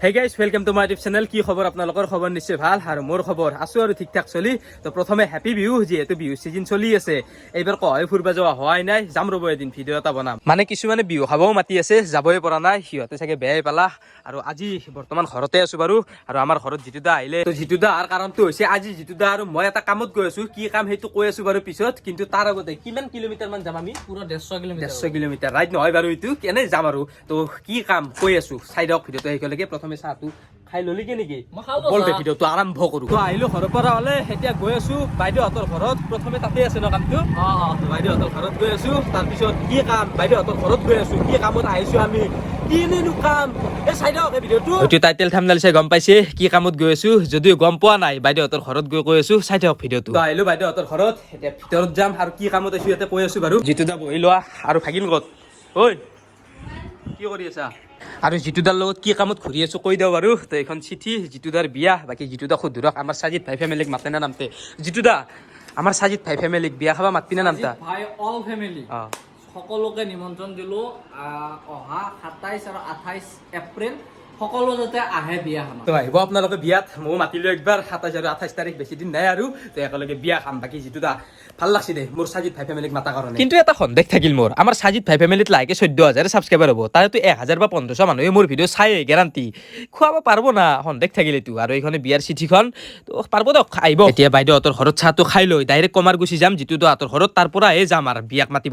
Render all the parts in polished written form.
Hey guys, welcome to my YouTube channel. কি খবৰ আপোনালোকৰ? খবৰ নিশ্চয় ভাল আৰু মোৰ খবৰ আছো আৰু ঠিক ঠাক চলি। তো প্ৰথমে হ্যাপি বিহু, যেহেতু বিহু সিজন চলি আছে। এইবাৰ কয় ফুৰবা যোৱা হোৱাই নাই, যাম ৰব এদিন ভিডিও এটা বনাম। মানে কিছুমানে বিহু খাবও মাতি আছে, যাবই পৰা নাই, সিহঁতে চাগে বেয়াই পালা। আৰু আজি বৰ্তমান ঘৰতে আছো বাৰু, আৰু আমাৰ ঘৰত জিতু দা আহিলে। তো জিতু দা আৰ কাৰণটো হৈছে আজি জিতু দা আৰু মই এটা কামত গৈ আছো। কি কাম সেইটো কৈ আছো বাৰু পিছত, কিন্তু তাৰ আগতে কিমান কিলোমিটাৰ মান যাম আমি? পুৰা 150 কিলোমিটাৰ ৰাইট নহয় বাৰু, এইটো কেনে যাম আৰু। তো কি কাম কৈ আছো, চাই দিয়ক ভিডিওটো শেষলৈকে। প্ৰথমে চাহটো খাই ললিকে নেকি? বলতে ভিডিওটো আৰম্ভ কৰো। তো আহিলো ঘৰৰ পৰা হলে, এতিয়া গৈ আছো বাইদেউহঁতৰ ঘৰত। প্ৰথমে তাতে আছে ন কামটো, বাইদেউহঁতৰ ঘৰত গৈ আছো। তাৰপিছত কি কাম, বাইদেউহঁতৰ ঘৰত গৈ আছো। কি কামত আহিছো আমি, কিনো কাম, এই চাই দিয়ক এই ভিডিওটো। এইটো টাইটেল থাম্বনেইল চাই গম পাইছে কি কামত গৈ আছো, যদিও গম পোৱা নাই বাইদেউহঁতৰ ঘৰত গৈ আছো। চাই দিয়ক ভিডিওটো। তো আহিলো বাইদেউহঁতৰ ঘৰত, এতিয়া ভিতৰত যাম আৰু কি কামত আছো ইয়াতে কৈ আছো বাৰু। জিতু দা বহি লোৱা, আৰু ভাগিন ক'ত? ঐ কি কৰি আছা? আৰু জিতু দাৰ লগত কি কামত ঘূৰি আছো কৈ দিওঁ বাৰু। তো এইখন চিঠি, জিতু দাৰ বিয়া। বাকী জিতু দা সুধৰক আমাৰ সাজিদ ভাই ফেমিলিক মাতে না নামতে? জিতু দা, আমাৰ সাজিদ ভাই ফেমিলিক বিয়া খাবা মাতবি না নামতা? ভাই অল ফেমিলি সকলোকে নিমন্ত্ৰণ দিলো। অহা 27 আৰু 28 এপ্ৰিল সকলো যাতে আহে বিয়া খাম। তো আহিব আপোনালোকে বিয়াত, ময়ো মাতিলো একবাৰ। 27 আৰু 28 তাৰিখ বেছি দিন নাই আৰু, তো একেলগে বিয়া খাম। বাকী জিতু দা ভাল লাগছে দে মোৰ সাজিদ ভাই ফেমিলিক মাতাৰ কাৰণে। কিন্তু এটা সন্দেহ থাকিল মোৰ, আমাৰ সাজিদ ভাই ফেমিলিত লাইকে 14,000 ছাবস্ক্ৰাইবাৰ হ'ব, তাৰেতো 1000 বা 1500 মানুহে মোৰ ভিডিঅ' চাই গেৰাণ্টি খুৱাব পাৰব না? সন্দেহ থাকিল এইটো। আৰু এইখনে বিয়াৰ চিঠিখন, তো পাৰব দিয়ক আহিব। এতিয়া বাইদেউহঁতৰ ঘৰত চাহটো খাই লৈ ডাইৰেক্ট কমাৰ গুচি যাম জিতু দাহঁতৰ ঘৰত, তাৰ পৰাহে যাম আৰু বিয়াক মাতিব।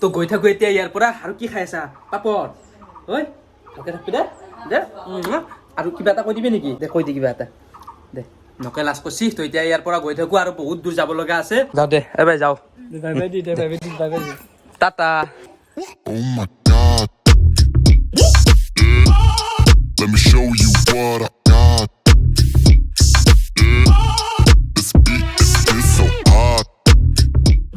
তো গৈ থাকো এতিয়া ইয়াৰ পৰা। আৰু কি খাই আছা? পাপৰ? ঐ ভালকে থাকবি দে দে। আৰু কিবা এটা কৈ দিবি নেকি? দে কৈ দি কিবা এটা দে। নকে লাজ কৰিছি। তো এতিয়া ইয়াৰ পৰা গৈ থাকো, আৰু বহুত দূৰ যাব লগা আছে। যাওঁ দে এবাৰ যাওঁ। Tata. Oh my God. Let me show you what I got. This beat is so hot.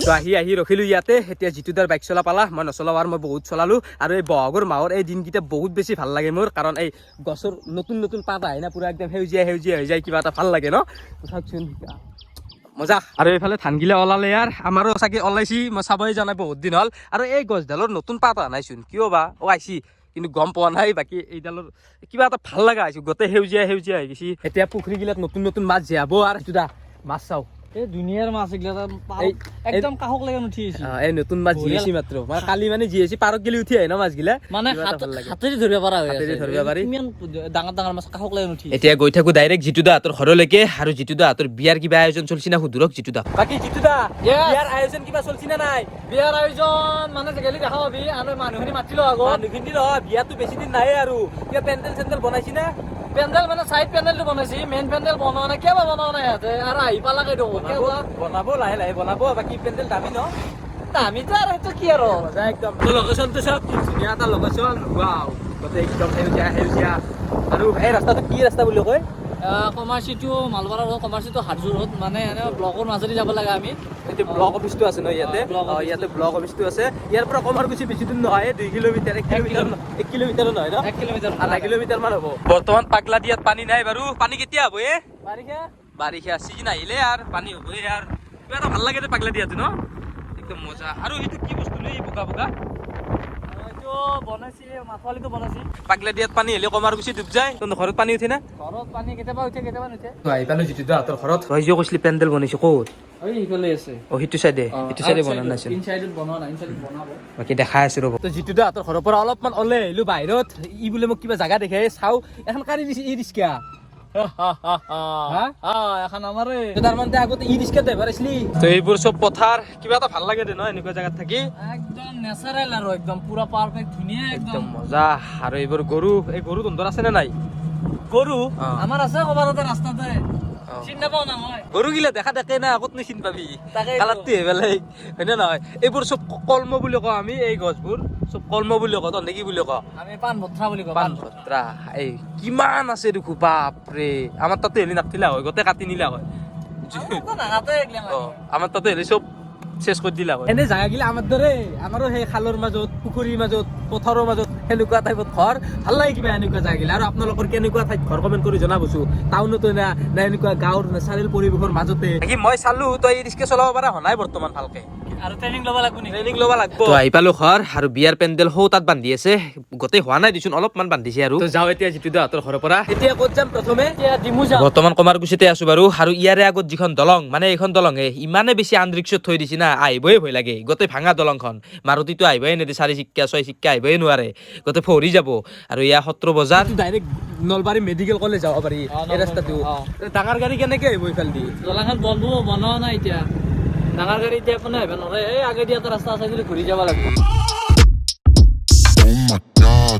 তো আহি ৰখিলো ইয়াতে। এতিয়া জিতু দাৰ বাইক চলা পালা, মই নচলাও আৰু মই বহুত চলালো। আৰু এই বহাগৰ মাহৰ এই দিনকেইটা বহুত বেছি ভাল লাগে মোৰ, কাৰণ এই গছৰ নতুন নতুন পাত আহে না, পুৰা একদম সেউজীয়া সেউজীয়া হৈ যায়, কিবা এটা ভাল লাগে ন? চাওকচোন মজা। আৰু এইফালে ধানগিলা ওলালে ইয়াৰ, আমাৰো চাগে ওলাইছি, মই চাবই যোৱা নাই বহুত দিন হ'ল। আৰু এই গছডালৰ নতুন পাত অহা নাইচোন, কিয় বা আইছি কিন্তু গম পোৱা নাই। বাকী এইডালৰ কিবা এটা ভাল লগা হৈছে, গোটেই সেউজীয়া সেউজীয়া হৈ গৈছে। এতিয়া পুখুৰীগিলাত নতুন নতুন মাছ জীয়াব। আৰু সেইটো দা মাছ চাওঁ, এই দুনিয়াৰ মাছ এগলা একদম কাষক লাগে উঠি আহিছে। এই নতুন মাছ জীয়াইছি মাত্ৰ, মানে কালি মানে জীয়াইছি, পাৰত গেলি উঠি আহে ন মাছগিলা, মানে হাতেৰে ধৰিব পৰা হৈ আছে, ধৰিব পাৰি। ইমান ডাঙৰ ডাঙৰ মাছ কাষক লাগে উঠি। এতিয়া গৈ থাকো ডাইৰেক্ট জিতু দাহঁতৰ ঘৰলৈকে। আৰু জিতু দাহঁতৰ বিয়াৰ কিবা আয়োজন চলছি না সুধৰক জিতু দা। বাকী জিতু দা বিয়াৰ আয়োজন কিবা চলছি না নাই? বিয়াৰ আয়োজন মানে গেলি দেখা পাবি, আৰু মানুহখিনি মাতিলো আগত। মানুহখিনি নহয়, বিয়াতো বেছি দিন নাই আৰু। কিবা পেণ্ডেল চেণ্ডেল বনাইছি না? পেণ্ডেল মানে চাইড পেণ্ডেলটো বনাইছি, মেইন পেণ্ডেল বনোৱা নাই। কিয় বনোৱা নাই সিহঁতে? আৰু আহি পালাকে বনাব লাহে লাহে বনাব। বাকী পেণ্ডেল দামী ন? আমিতো আৰু সেইটো কি আৰু একদম লোকেশ্যনটো চাওক, কি ধুনীয়া এটা লোকেশ্যন। ৱাও, গোটেই একদম সেউজীয়া সেউজীয়া। আৰু এই ৰাস্তাটো কি ৰাস্তা বুলি কয়? কমাৰ্চিটো মালবাৰ ৰোড, কমাৰ্চিটো হাজো ৰোড, মানে এনে ব্লকৰ মাজেদি যাব লাগে আমি। এইটো ব্লক অফিচটো আছে ন ইয়াতে? ইয়াতে ব্লক অফিচটো আছে। ইয়াৰ পৰা কমাৰকুছি বেছি দূৰ নহয়, 2 কিলোমিটাৰ, 1 কিলোমিটাৰ নহয় ন? 1 কিলোমিটাৰ, আধা কিলোমিটাৰ মান হ'ব। বৰ্তমান পাগলা দিয়াত পানী নাই বাৰু। পানী কেতিয়া হ'ব? বাৰিষা চিজন আহিলে আৰু পানী হ'বই। আৰু কিবা এটা ভাল লাগে যে পাগলা দিয়াটো ন, একদম মজা। আৰু এইটো কি বস্তু লৈ বোকা বোকা বনাইছি, মাছৱালিটো বনাইছি। পাগলা দিয়াত পানী হ'লে কমাৰকুছি ডুব যায়। তহঁতৰ ঘৰত পানী উঠে না? ঘৰত পানী কেতিয়াবা উঠে, কেতিয়াবা নুঠে। আহি পালো জিতু দাহঁতৰ ঘৰত। তই যে কৈছিলি পেণ্ডেল বনাইছে ক'ত? সেইফালে আছে। সিটো চাইডে, ইটো চাইডে বনা নাছিল। ইনচাইডত বনোৱা নাই, ইনচাইডত বনাব। বাকী দেখাই আছো ৰ'ব। তো জিতু দাহঁতৰ ঘৰৰ পৰা অলপমান ওলাই আহিলো বাহিৰত। ই বোলে মোক কিবা জাগা দেখে, চাওঁ এখন কাঢ়ি দিছে ই ৰিক্সা। এখন আমাৰে তাৰ মানে আগতে ই ৰিক্সা ড্ৰাইভাৰ আছিলি। তো এইবোৰ চব পথাৰ, কিবা এটা ভাল লাগে দে ন এনেকুৱা জাগাত থাকি। একদম নেচাৰেল আৰু একদম পুৰা পাৰফেক্ট ধুনীয়া একদম মজা। আৰু এইবোৰ গৰু, এই গৰু তহঁতৰ আছে নে নাই? গৰু আমাৰ আছে কবাৰতে ৰাস্তাতে, চিনি নাপাওঁ না মই। গৰু গিলা দেখা দেখে না, ক'ত চিনি পাবি? তাকেইতো। কালাৰটো বেলেগ হয় নে নহয়? এইবোৰ চব কলম বুলি কওঁ আমি, এই গছবোৰ চব কলম বুলি কওঁ। তহঁতে কি বুলি কওঁ? আমি পাণ ভত্ৰা বুলি কওঁ। পাণ ভত্ৰা। এই কিমান আছে দেখো, বাপৰে। আমাৰ তাতে হেলি নাথিলা হয়, গোটেই কাটি নিলা হয়। আমাৰ তাতে হেলি চব চেছ কৰি দিলা হয়। এনে জাগাগিলা আমাৰ দৰে, আমাৰো সেই খালৰ মাজত, পুখুৰীৰ মাজত, পথাৰৰ মাজত সেনেকুৱা টাইপত ঘৰ ভাল লাগে কিবা এনেকুৱা জাগাগিলা। আৰু আপোনালোকৰ কেনেকুৱা ঠাইত ঘৰ কমেণ্ট কৰি জনাবচোন। টাউনতো না এনেকুৱা গাঁৱৰ নেচাৰেল পৰিৱেশৰ মাজতে। মই চালো তই ই ৰিক্সা চলাব পৰা হোৱা নাই বৰ্তমান ভালকে। আৰু ট্ৰেনিং ল'ব লাগিব নেকি? ট্ৰেনিং ল'ব লাগিব। তো আহি পালো ঘৰ আৰু বিয়াৰ পেণ্ডেল সৌ তাত বান্ধি আছে, গোটেই হোৱা নাই দিচোন, অলপমান বান্ধিছে আৰু। তো যাওঁ এতিয়া জিতু দাহঁতৰ ঘৰৰ পৰা। এতিয়া ক'ত যাম প্ৰথমে? এতিয়া ডিমু যাম। বৰ্তমান কমাৰকুছিতে আছো বাৰু, আৰু ইয়াৰে আগত যিখন দলং, মানে এইখন দলঙে ইমানে বেছি আনৰিক্সত থৈ দিছি না, আহিবই ভয় লাগে। গোটেই ভাঙা দলংখন, মাৰুতিটো আহিবই নেদে, 4 চিক্কা 6 চিক্কা আহিবই নোৱাৰে, গোটেই ফৰি যাব। আৰু ইয়াৰ সত্ৰ বজাৰ ডাইৰেক্ট নলবাৰী মেডিকেল কলেজ যাব পাৰি এই ৰাস্তাটো। ডাঙৰ গাড়ী কেনেকে আহিব এইফাল দি? দলংখন বনোৱা নাই এতিয়া, ডাঙৰ গাড়ী এতিয়া কোনে আহিব নোৱাৰে। এই আগেদি এটা ৰাস্তা আছে যদি ঘূৰি যাব লাগিব। Oh my god.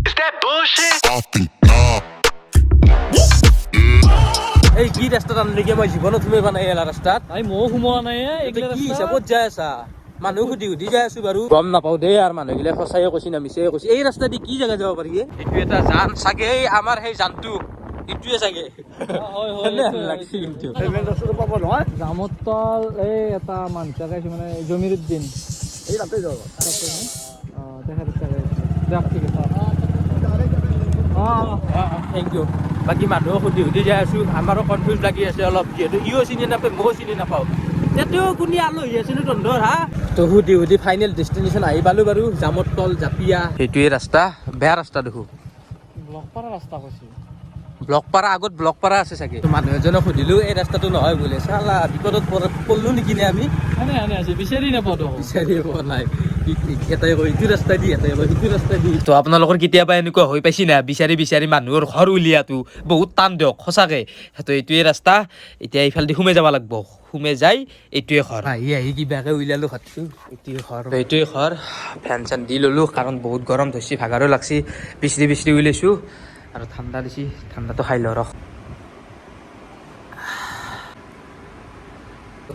Is that bullshit? I think not. এই কি ৰাস্তাত আনলিকে মই জীৱনত সোমাই পোৱা নাই এলা ৰাস্তাত। ভাই ময়ো সোমোৱা নাই কি হিচাপত যাই আছা? মানুহ সুধি যাই আছো বাৰু, গম নাপাও দেই। আৰু মানুহগিলা সঁচাই কৈছি না মিছাই কৈছি। এই ৰাস্তা দি কি জেগা যাব পাৰি? এইটো এটা জান চাগে, এই আমাৰ সেই জানটো এইটোৱে চাগে। লাগছি কিন্তু জামত তল এই এটা মানুহ চাইছো মানে জমিৰুদ্দিন, এই তাতে যাব। Thank you. বাকী মানুহ সুধি যাই আছো, আমাৰো কনফিউজ লাগি আছে অলপ, যিহেতু ইও চিনি নাপায় ময়ো চিনি নাপাওঁ। তেতিয়াও কোনে আলহী আছিলো তন্ধৰ হা। তো সুধি ফাইনেল ডেষ্টিনেশ্যন আহি পালো বাৰু, জামত তল জাপিয়া। সেইটোৱে ৰাস্তা, বেয়া ৰাস্তা দেখো। ব্লকপাৰা ৰাস্তা কৈছে। ব্লকপাৰা আগত ব্লকপাৰা আছে চাগে। মানুহ এজনক সুধিলো এই ৰাস্তাটো নহয় বোলে। চালা বিপদত পড়লো নেকি নে আমি? এনে আছে বিচাৰি নাপাওঁ তো। বিচাৰি পোৱা নাই। এটাই কয় ইটো ৰাস্তা দি, এটাই কয় সিটো ৰাস্তা দি। তো আপোনালোকৰ কেতিয়াবা এনেকুৱা হৈ পাইছি না, বিচাৰি মানুহৰ ঘৰ উলিয়াটো বহুত টান দিয়ক সঁচাকে। তো এইটোৱে ৰাস্তা, এতিয়া এইফালেদি সোমাই যাব লাগিব। সোমাই যাই এইটোৱে ঘৰ। আহি কিবাকে উলিয়ালো ঘৰটো, এইটোৱে ঘৰ। এইটোৱে ঘৰ। ফেন চেন দি ললো, কাৰণ বহুত গৰম ধৰিছি, ভাগাৰো লাগছি। বিচৰি উলিয়াইছো আৰু ঠাণ্ডা দিছি, ঠাণ্ডাটো খাই লওঁ ৰখ।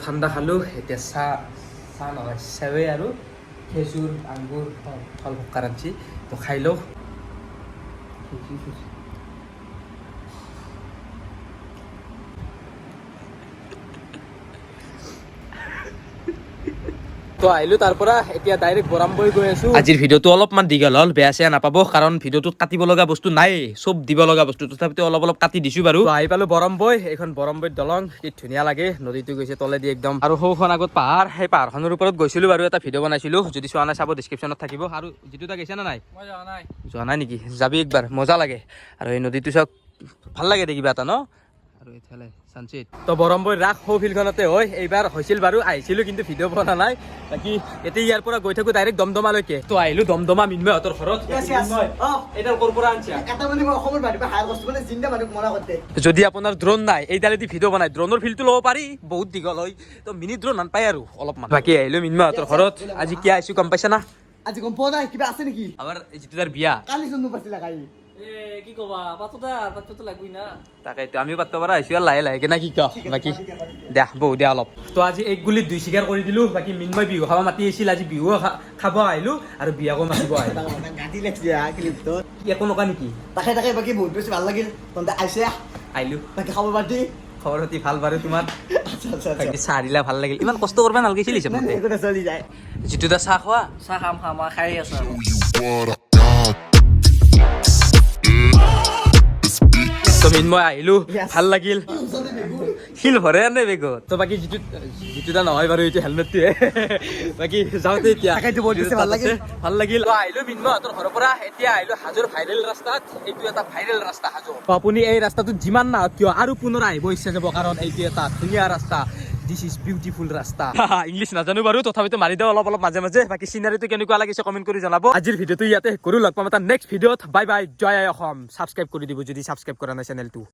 ঠাণ্ডা খালো, এতিয়া চাহ নহয় চেৱে আৰু খেজুৰ আঙ্গুৰ ফল ভক্কা ৰান্ধছি, তো খাই লওঁ। তো আহিলো তাৰ পৰা, এতিয়া ডাইৰেক্ট বৰামবৈ গৈ আছো। আজিৰ ভিডিঅ'টো অলপমান দীঘল হ'ল, বেয়া চেয়া নাপাব, কাৰণ ভিডিঅ'টোত কাটিব লগা বস্তু নাই, চব দিব লগা বস্তু, তথাপিতো অলপ কাটি দিছো বাৰু। আহি পালো বৰমবৈ, এইখন বৰমবৈত দলং, কি ধুনীয়া লাগে, নদীটো গৈছে তলেদি একদম। আৰু সৌখন আগত পাহাৰ, সেই পাহাৰখনৰ ওপৰত গৈছিলো বাৰু, এটা ভিডিঅ' বনাইছিলো, যদি চোৱা নাই চাব, ডিছক্ৰিপশ্যনত থাকিব। আৰু যিটো তা গৈছে নে নাই? মই যোৱা নাই। যোৱা নাই নেকি? যাবি একবাৰ, মজা লাগে। আৰু এই নদীটো চাওক, ভাল লাগে দে কিবা এটা ন। আৰু এইফালে চানচিট। তো বৰমবৈৰ ৰাস সৌ ফিল্ডখনতে হয়, এইবাৰ হৈছিল বাৰু, আহিছিলো কিন্তু ভিডিঅ' বনা নাই। বাকী এতিয়া ইয়াৰ পৰা গৈ থাকো ডাইৰেক্ট দমদমালৈকে। তো আহিলো দমদমা মিন্ময়হঁতৰ ঘৰত। এইডাল ক'ৰ পৰা আনছা? যদি আপোনাৰ ড্ৰোন নাই, এইডালেদি ভিডিঅ' বনাই, ড্ৰোনৰ ফিল্ডটো ল'ব পাৰি, বহুত দীঘল হয়। তো মিনি ড্ৰোন নাপায় আৰু অলপমান। বাকী আহিলো মিন্ময়হঁতৰ ঘৰত। আজি কিয় আহিছো গম পাইছা না? আজি গম পোৱা নাই কিবা আছে নেকি? আমাৰ যিটো তাৰ বিয়া, কালি চন্দ্ৰ পাইছিলা কালি। কি কবা, পাততো লাগবই না। তাকেতো আমিও পাতিব পৰা আহিছো আৰু লাহে না কি ক। বাকী দিয়া অলপ। তো আজি এক গুলিত 2 চিকাৰ কৰি দিলো। বাকী মিন্ময় বিহু খাব মাতি আহিছিল, আজি বিহু খাব আহিলো আৰু বিয়াকো মাতিব আহিলো। গাঁঠি লাগছে ক্লিপটো। একো নকা নেকি? তাকে বাকী বহুত বেছি ভাল লাগিল, তহঁতে আহিছে আহিলো। বাকী খাব পাৰি। খবৰ পাতি ভাল বাৰু তোমাৰ? আচ্ছা বাকী চাহ দিলা ভাল লাগিল, ইমান কষ্ট কৰিব নালাগিছিল হিচাপতে। চলি যায়। যিটো দা চাহ খোৱা, চাহ খাম খাই আছো। Show you what I got. তো মিন্ময় আহিলো, ভাল লাগিল। শিল ভৰে আনে বেগত। তো বাকী যিটো নহয় বাৰু, এইটো হেলমেটটোৱে। বাকী যাওঁতে এতিয়া ভাল লাগিল। আহিলো মিন্ময়হঁতৰ ঘৰৰ পৰা, এতিয়া আহিলো হাজোৰ ভাইৰেল ৰাস্তাত। এইটো এটা ভাইৰেল ৰাস্তা হাজো। আপুনি এই ৰাস্তাটোত যিমান নাহক কিয় আৰু পুনৰ আহিব ইচ্ছা যাব, কাৰণ এইটো এটা ধুনীয়া ৰাস্তা। দিছ ইজ বিউটিফুল ৰাস্তা। ইংলিছ নাজানো বাৰু, তথাপিতো মাৰি দিওঁ অলপ মাজে মাজে। বাকী চিনাৰীটো কেনেকুৱা লাগিছে কমেণ্ট কৰি জনাব। আজিৰ ভিডিঅ'টো ইয়াতে শেষ কৰো, লগ পাম এটা নেক্সট ভিডিঅ'ত। বাই বাই, জয় আই অসম। ছাবস্ক্ৰাইব কৰি দিব যদি ছাবস্ক্ৰাইব কৰা নাই চেনেলটো।